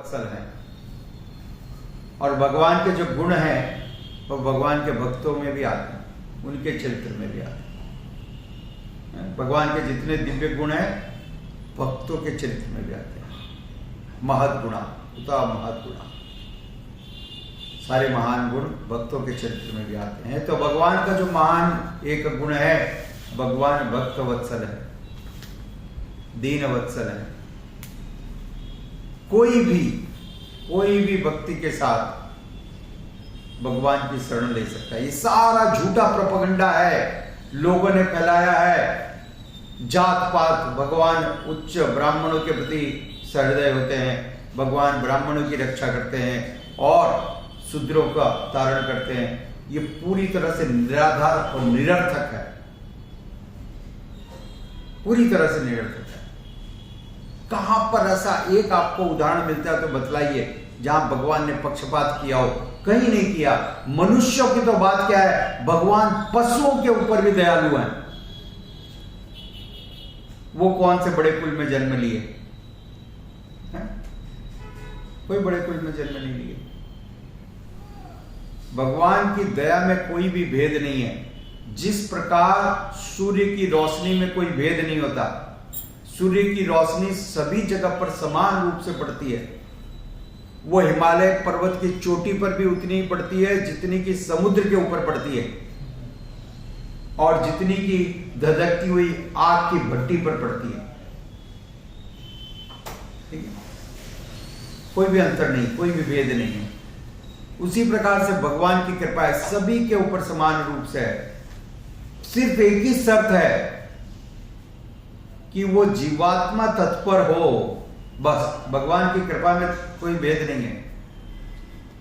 वत्सल हैं। और भगवान के जो गुण हैं वो भगवान के भक्तों में भी आते हैं, उनके चरित्र में भी आते हैं। भगवान के जितने दिव्य गुण हैं भक्तों के चरित्र में भी आते हैं। महत गुणा उता महत गुणा, सारे महान गुण भक्तों के चरित्र में भी आते हैं। तो भगवान का जो महान एक गुण है, भगवान भक्त वत्सल है, दीन वत्सल है। कोई भी भक्ति के साथ भगवान की शरण ले सकता है। ये सारा झूठा प्रोपेगेंडा है, लोगों ने फैलाया है। जात पात, भगवान उच्च ब्राह्मणों के प्रति सहृदय होते हैं, भगवान ब्राह्मणों की रक्षा करते हैं और शूद्रों का तारण करते हैं। ये पूरी तरह से निराधार और निरर्थक है, पूरी तरह से निरर्थक है। कहां पर ऐसा एक आपको उदाहरण मिलता है तो बतलाइए जहां भगवान ने पक्षपात किया हो? कहीं नहीं किया। मनुष्यों की तो बात क्या है, भगवान पशुओं के ऊपर भी दयालु हैं। वो कौन से बड़े कुल में जन्म लिए हैं? कोई बड़े कुल में जन्म नहीं लिए। भगवान की दया में कोई भी भेद नहीं है। जिस प्रकार सूर्य की रोशनी में कोई भेद नहीं होता, सूर्य की रोशनी सभी जगह पर समान रूप से पड़ती है। वो हिमालय पर्वत की चोटी पर भी उतनी ही पड़ती है जितनी की समुद्र के ऊपर पड़ती है, और जितनी की धधकती हुई आग की भट्टी पर पड़ती है। ठीक है? कोई भी अंतर नहीं, कोई भी भेद नहीं है। उसी प्रकार से भगवान की कृपा है, सभी के ऊपर समान रूप से है। सिर्फ एक ही शर्त है कि वो जीवात्मा तत्पर हो, बस। भगवान की कृपा में कोई भेद नहीं है।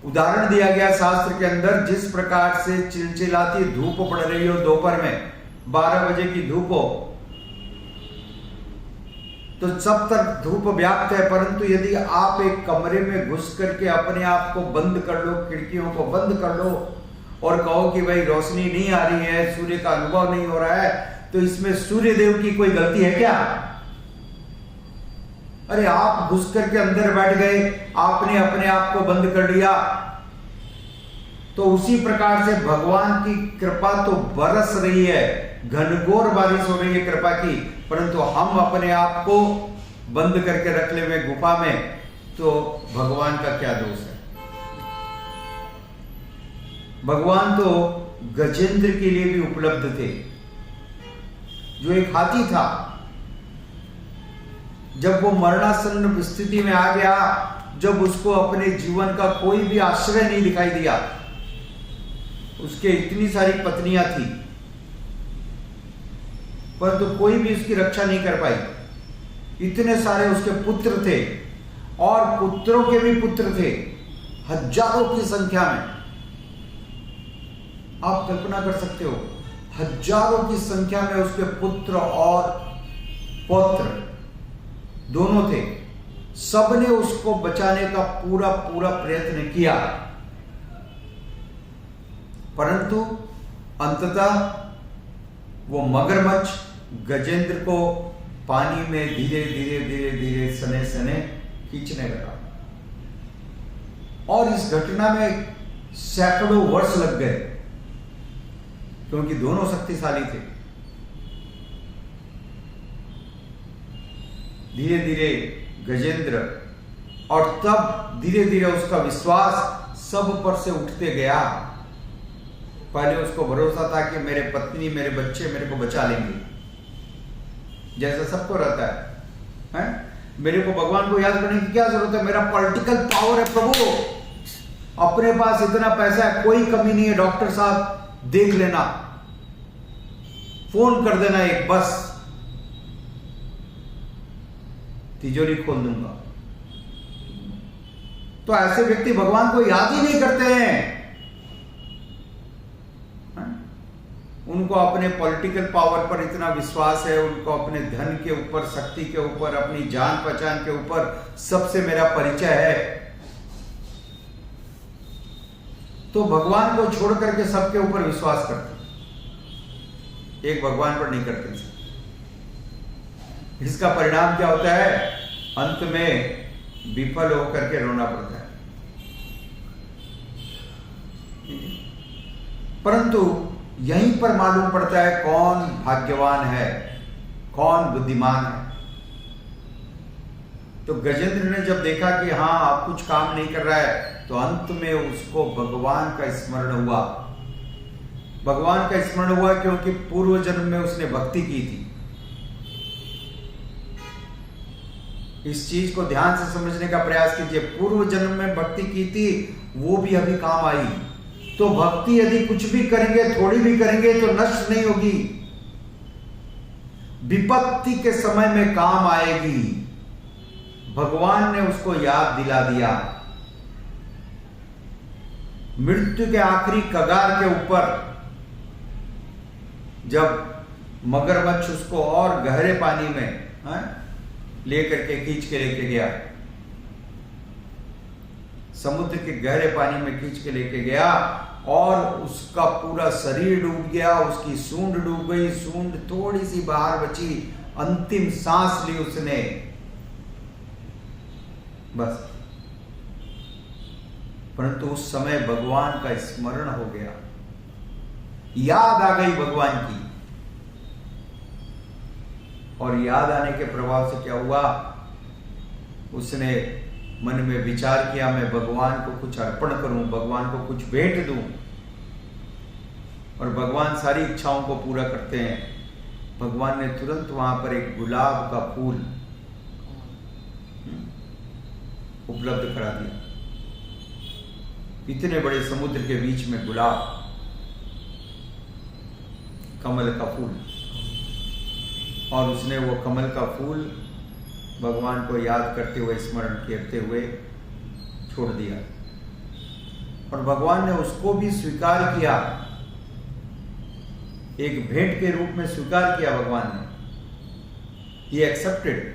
उदाहरण दिया गया शास्त्र के अंदर, जिस प्रकार से चिलचिलाती धूप पड़ रही हो दोपहर में 12 बजे की धूप हो तो सब तरफ धूप व्याप्त है, परंतु यदि आप एक कमरे में घुस करके अपने आप को बंद कर लो, खिड़कियों को बंद कर लो और कहो कि भाई रोशनी नहीं आ रही है, सूर्य का अनुभव नहीं हो रहा है, तो इसमें सूर्य देव की कोई गलती है क्या? अरे आप घुस करके अंदर बैठ गए, आपने अपने आप को बंद कर लिया। तो उसी प्रकार से भगवान की कृपा तो बरस रही है, घनघोर बारिश हो रही है कृपा की, परंतु हम अपने आप को बंद करके रख ले में गुफा में, तो भगवान का क्या दोष है? भगवान तो गजेंद्र के लिए भी उपलब्ध थे, जो एक हाथी था। जब वो मरणासन्न स्थिति में आ गया, जब उसको अपने जीवन का कोई भी आश्रय नहीं दिखाई दिया, उसके इतनी सारी पत्नियां थी परंतु कोई भी उसकी रक्षा नहीं कर पाई। इतने सारे उसके पुत्र थे और पुत्रों के भी पुत्र थे, हजारों की संख्या में। आप कल्पना कर सकते हो, हजारों की संख्या में उसके पुत्र और पौत्र दोनों थे। सबने उसको बचाने का पूरा प्रयत्न किया, परंतु अंततः वो मगरमच्छ गजेंद्र को पानी में धीरे धीरे सने सने खींचने लगा, और इस घटना में सैकड़ों वर्ष लग गए, क्योंकि दोनों शक्तिशाली थे। धीरे धीरे गजेंद्र, और तब धीरे धीरे उसका विश्वास सब पर से उठते गया। पहले उसको भरोसा था कि मेरे पत्नी मेरे बच्चे मेरे को बचा लेंगे, जैसा सबको रहता है? मेरे को भगवान को याद करने की क्या जरूरत है? मेरा पॉलिटिकल पावर है प्रभु, अपने पास इतना पैसा है, कोई कमी नहीं है। डॉक्टर साहब देख लेना, फोन कर देना एक, बस तिजोरी खोल दूंगा। तो ऐसे व्यक्ति भगवान को याद ही नहीं करते हैं। उनको अपने पॉलिटिकल पावर पर इतना विश्वास है, उनको अपने धन के ऊपर, शक्ति के ऊपर, अपनी जान पहचान के ऊपर, सबसे मेरा परिचय है। तो भगवान को छोड़ करके सबके ऊपर विश्वास करते, एक भगवान पर नहीं करते। इसका परिणाम क्या होता है? अंत में विफल होकर के रोना पड़ता है। परंतु यहीं पर मालूम पड़ता है कौन भाग्यवान है, कौन बुद्धिमान है। तो गजेंद्र ने जब देखा कि हाँ अब कुछ काम नहीं कर रहा है, तो अंत में उसको भगवान का स्मरण हुआ। भगवान का स्मरण हुआ क्योंकि पूर्व जन्म में उसने भक्ति की थी। इस चीज को ध्यान से समझने का प्रयास कीजिए। पूर्व जन्म में भक्ति की थी, वो भी अभी काम आई। तो भक्ति यदि कुछ भी करेंगे, थोड़ी भी करेंगे, तो नष्ट नहीं होगी, विपत्ति के समय में काम आएगी। भगवान ने उसको याद दिला दिया। मृत्यु के आखिरी कगार के ऊपर जब मगरमच्छ उसको और गहरे पानी में लेकर के खींच के लेके गया, समुद्र के गहरे पानी में खींच के लेके गया और उसका पूरा शरीर डूब गया, उसकी सूंड डूब गई, सूंड थोड़ी सी बाहर बची, अंतिम सांस ली उसने, बस। परंतु उस समय भगवान का स्मरण हो गया, याद आ गई भगवान की। और याद आने के प्रभाव से क्या हुआ, उसने मन में विचार किया मैं भगवान को कुछ अर्पण करूं, भगवान को कुछ भेंट दूं। और भगवान सारी इच्छाओं को पूरा करते हैं। भगवान ने तुरंत वहां पर एक गुलाब का फूल उपलब्ध करा दिया। इतने बड़े समुद्र के बीच में गुलाब, कमल का फूल, और उसने वो कमल का फूल भगवान को याद करते हुए, स्मरण करते हुए छोड़ दिया। और भगवान ने उसको भी स्वीकार किया, एक भेंट के रूप में स्वीकार किया भगवान ने, ये एक्सेप्टेड।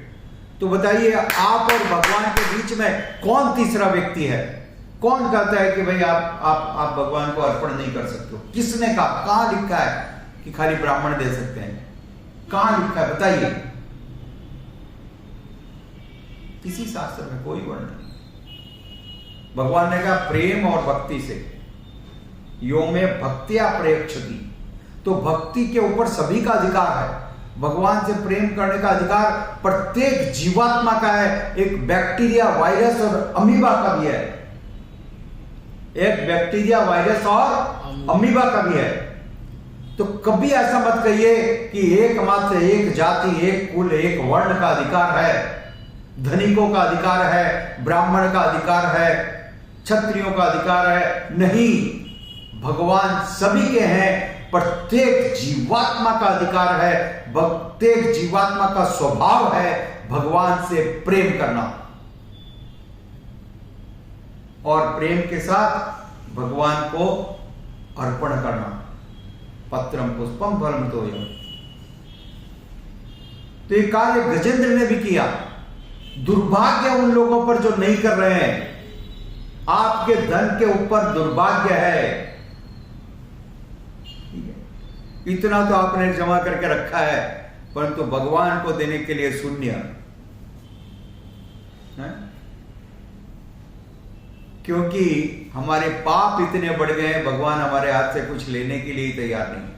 तो बताइए आप और भगवान के बीच में कौन तीसरा व्यक्ति है? कौन कहता है कि भाई आप भगवान को अर्पण नहीं कर सकते हो? किसने कहा? कहां लिखा है कि खाली ब्राह्मण दे सकते हैं? कहां लिखा है बताइए? किसी शास्त्र में कोई वर्ण नहीं। भगवान ने कहा प्रेम और भक्ति से, यो में भक्तिया प्रयक्षति। तो भक्ति के ऊपर सभी का अधिकार है। भगवान से प्रेम करने का अधिकार प्रत्येक जीवात्मा का है। एक बैक्टीरिया, वायरस और अमीबा का भी है। एक बैक्टीरिया, वायरस और अमीबा का भी है। तो कभी ऐसा मत कहिए कि एकमात्र एक जाति, एक कुल, एक वर्ण का अधिकार है, धनिकों का अधिकार है, ब्राह्मण का अधिकार है, क्षत्रियों का अधिकार है। नहीं, भगवान सभी के हैं। प्रत्येक जीवात्मा का अधिकार है, प्रत्येक जीवात्मा का स्वभाव है भगवान से प्रेम करना, और प्रेम के साथ भगवान को अर्पण करना। पत्रम पुष्पम फलम तोयम। तो ये कार्य गजेंद्र ने भी किया। दुर्भाग्य उन लोगों पर जो नहीं कर रहे हैं। आपके धन के ऊपर दुर्भाग्य है। इतना तो आपने जमा करके रखा है, परंतु भगवान को देने के लिए शून्य है? क्योंकि हमारे पाप इतने बढ़ गए हैं, भगवान हमारे हाथ से कुछ लेने के लिए तैयार नहीं।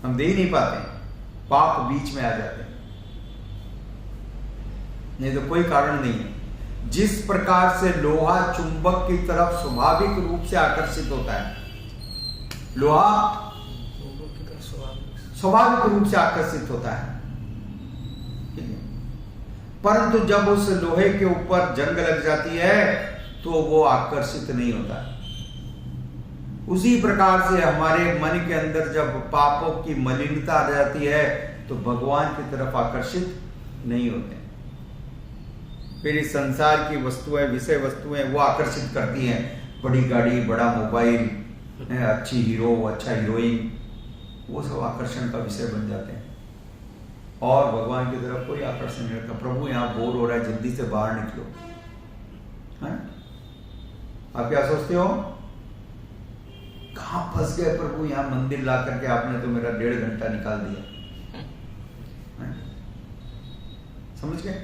हम दे ही नहीं पाते, पाप बीच में आ जाते हैं, नहीं तो कोई कारण नहीं है। जिस प्रकार से लोहा चुंबक की तरफ स्वाभाविक रूप से आकर्षित होता है, लोहा स्वाभाविक रूप से आकर्षित होता है, परंतु जब उस लोहे के ऊपर जंग लग जाती है तो वो आकर्षित नहीं होता है। उसी प्रकार से हमारे मन के अंदर जब पापों की मलिनता आ जाती है तो भगवान की तरफ आकर्षित नहीं होते। फिर इस संसार की वस्तुएं, विषय वस्तुएं वो आकर्षित करती हैं। बड़ी गाड़ी, बड़ा मोबाइल, अच्छी हीरो, अच्छा हीरोइन, वो सब आकर्षण का विषय बन जाते हैं, और भगवान की तरफ कोई आकर्षण नहीं रहता। प्रभु यहाँ बोर हो रहा है, जल्दी से बाहर निकलो। है? आप क्या सोचते हो? कहां फंस गए प्रभु, यहाँ मंदिर ला करके आपने तो मेरा 1.5 घंटा निकाल दिया। समझ गए?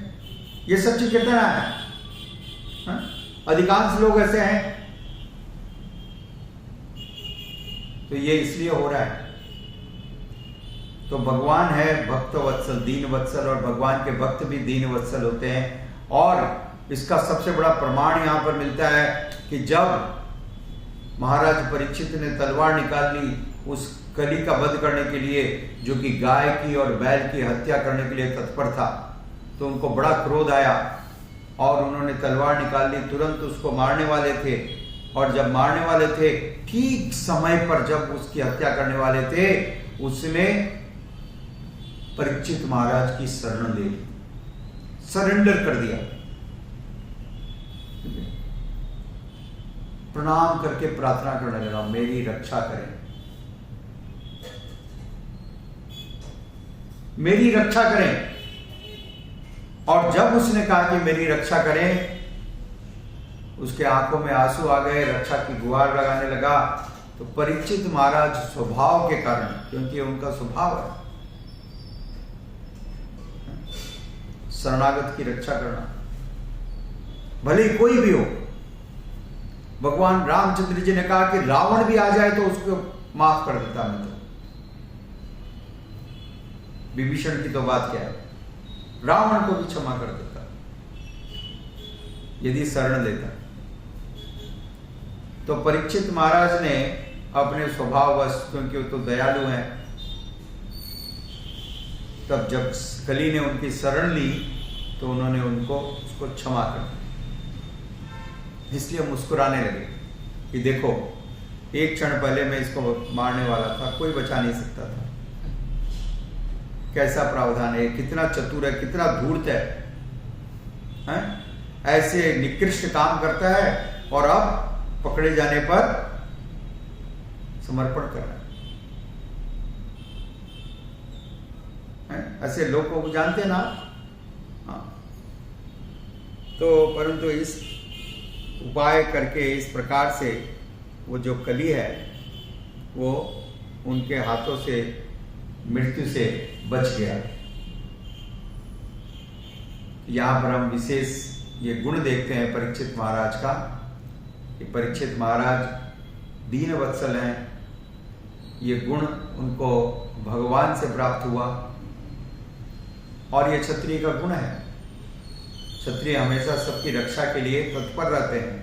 ये सच्ची चेतना है। अधिकांश लोग ऐसे हैं, तो ये इसलिए हो रहा है। तो भगवान है भक्त वत्सल, दीन वत्सल, और भगवान के भक्त भी दीन वत्सल होते हैं। और इसका सबसे बड़ा प्रमाण यहां पर मिलता है कि जब महाराज परीक्षित ने तलवार निकाल ली उस कली का वध करने के लिए, जो कि गाय की और बैल की हत्या करने के लिए तत्पर था, तो उनको बड़ा क्रोध आया और उन्होंने तलवार निकाल ली, तुरंत उसको मारने वाले थे। और जब मारने वाले थे, ठीक समय पर जब उसकी हत्या करने वाले थे, उसने परीक्षित महाराज की शरण ले ली, सरेंडर कर दिया, प्रणाम करके प्रार्थना करने लगा, मेरी रक्षा करें, मेरी रक्षा करें। और जब उसने कहा कि मेरी रक्षा करें, उसके आंखों में आंसू आ गए, रक्षा की गुहार लगाने लगा। तो परीक्षित महाराज स्वभाव के कारण, क्योंकि उनका स्वभाव है शरणागत की रक्षा करना, भले कोई भी हो। भगवान रामचंद्र जी ने कहा कि रावण भी आ जाए तो उसको माफ कर देता मैं तो। विभीषण की तो बात क्या है, रावण को भी क्षमा कर देता यदि शरण लेता। तो परीक्षित महाराज ने अपने स्वभाववश, क्योंकि वो तो दयालु हैं, तब जब कली ने उनकी शरण ली तो उन्होंने उसको क्षमा कर दिया। इसलिए मुस्कुराने लगे कि देखो, एक क्षण पहले मैं इसको मारने वाला था, कोई बचा नहीं सकता था। कैसा प्रावधान है, कितना चतुर है, कितना धूर्त है, ऐसे निकृष्ट काम करता है और अब पकड़े जाने पर समर्पण कर रहा है। ऐसे लोग को जानते ना। हाँ। तो परंतु इस उपाय करके, इस प्रकार से वो जो कली है वो उनके हाथों से मृत्यु से बच गया। यहां पर हम विशेष ये गुण देखते हैं परीक्षित महाराज का, कि परीक्षित महाराज दीन वत्सल हैं। ये गुण उनको भगवान से प्राप्त हुआ और ये क्षत्रिय का गुण है। क्षत्रिय हमेशा सबकी रक्षा के लिए तत्पर रहते हैं।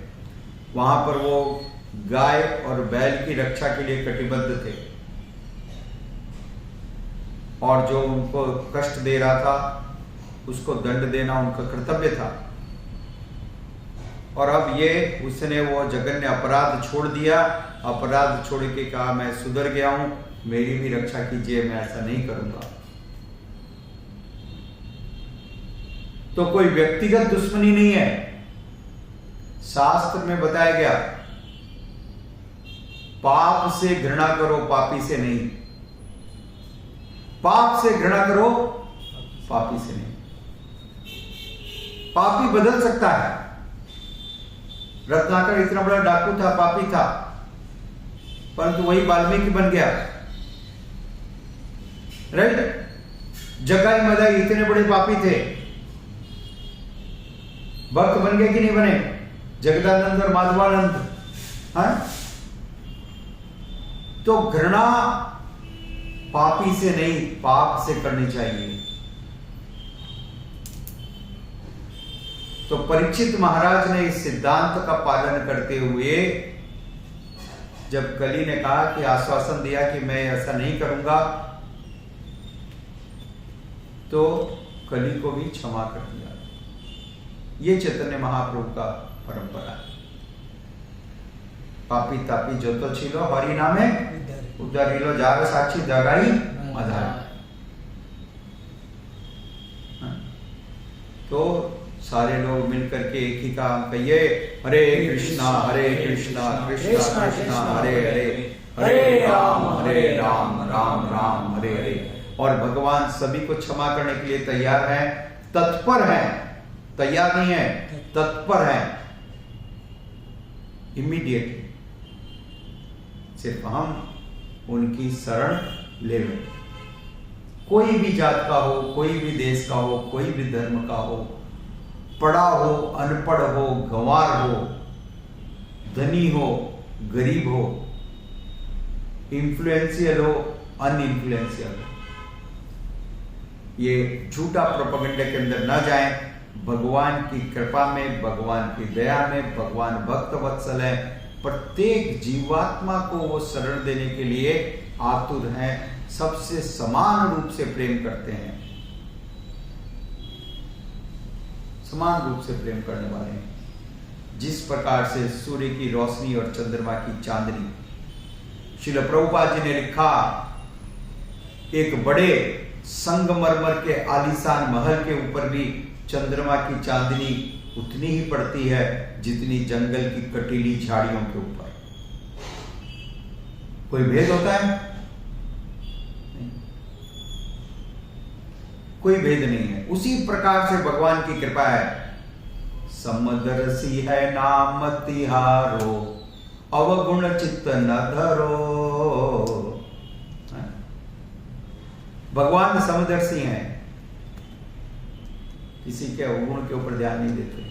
वहां पर वो गाय और बैल की रक्षा के लिए कटिबद्ध थे और जो उनको कष्ट दे रहा था उसको दंड देना उनका कर्तव्य था। और अब उसने वो जघन्य अपराध छोड़ दिया, अपराध छोड़ के कहा मैं सुधर गया हूं, मेरी भी रक्षा कीजिए, मैं ऐसा नहीं करूंगा। तो कोई व्यक्तिगत दुश्मनी नहीं है। शास्त्र में बताया गया, पाप से घृणा करो, पापी से नहीं। पाप से घृणा करो, पापी से नहीं। पापी बदल सकता है। रत्नाकर इतना बड़ा डाकू था, पापी था, परंतु वही वाल्मीकि बन गया। राइट? जगाई मदाई इतने बड़े पापी थे, भक्त बन गए कि नहीं बने? जगदानंद और माधवानंद। हाँ? तो घृणा पापी से नहीं, पाप से करनी चाहिए। तो परीक्षित महाराज ने इस सिद्धांत का पालन करते हुए, जब कली ने कहा कि आश्वासन दिया कि मैं ऐसा नहीं करूंगा, तो कली को भी क्षमा कर दिया। ये चैतन्य महाप्रभु का परंपरा है। पापी तापी जो तो छिलो हरि नामे उद्धरिलो, जार साक्षी दगाई आधार। तो सारे लोग मिलकर के एक ही काम कहिए, हरे कृष्णा कृष्णा कृष्णा हरे हरे, हरे राम राम राम हरे हरे। और भगवान सभी को क्षमा करने के लिए तैयार हैं, तत्पर हैं। तैयार नहीं है, तत्पर है। इमीडिएटली सिर्फ हम उनकी शरण ले लें। कोई भी जात का हो, कोई भी देश का हो, कोई भी धर्म का हो, पढ़ा हो, अनपढ़ हो, गंवार हो, धनी हो, गरीब हो, इन्फ्लुएंशियल हो, अनइन्फ्लुएंशियल हो, ये झूठा प्रोपेगेंडा के अंदर न जाएं। भगवान की कृपा में, भगवान की दया में, भगवान भक्त वत्सल है, प्रत्येक जीवात्मा को वो शरण देने के लिए आतुर हैं, सबसे समान रूप से प्रेम करते हैं, समान रूप से प्रेम करने वाले हैं। जिस प्रकार से सूर्य की रोशनी और चंद्रमा की चांदनी, श्रील प्रभुपाद जी ने लिखा, एक बड़े संगमरमर के आलीशान महल के ऊपर भी चंद्रमा की चांदनी उतनी ही पड़ती है जितनी जंगल की कटीली झाड़ियों के ऊपर। कोई भेद होता है? नहीं। कोई भेद नहीं है। उसी प्रकार से भगवान की कृपा है। समदर्शी है नाम तिहारो, अवगुण चित्त न धरो। भगवान समदर्शी हैं, किसी के अवगुण के ऊपर ध्यान नहीं देते।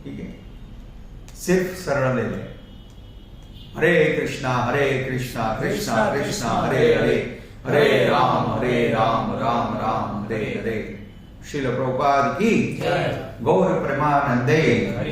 ठीक है, सिर्फ शरण ले लें। हरे कृष्णा कृष्णा कृष्णा हरे हरे, हरे राम राम राम हरे हरे। श्रील प्रभुपाद की गौर प्रेमानंदे।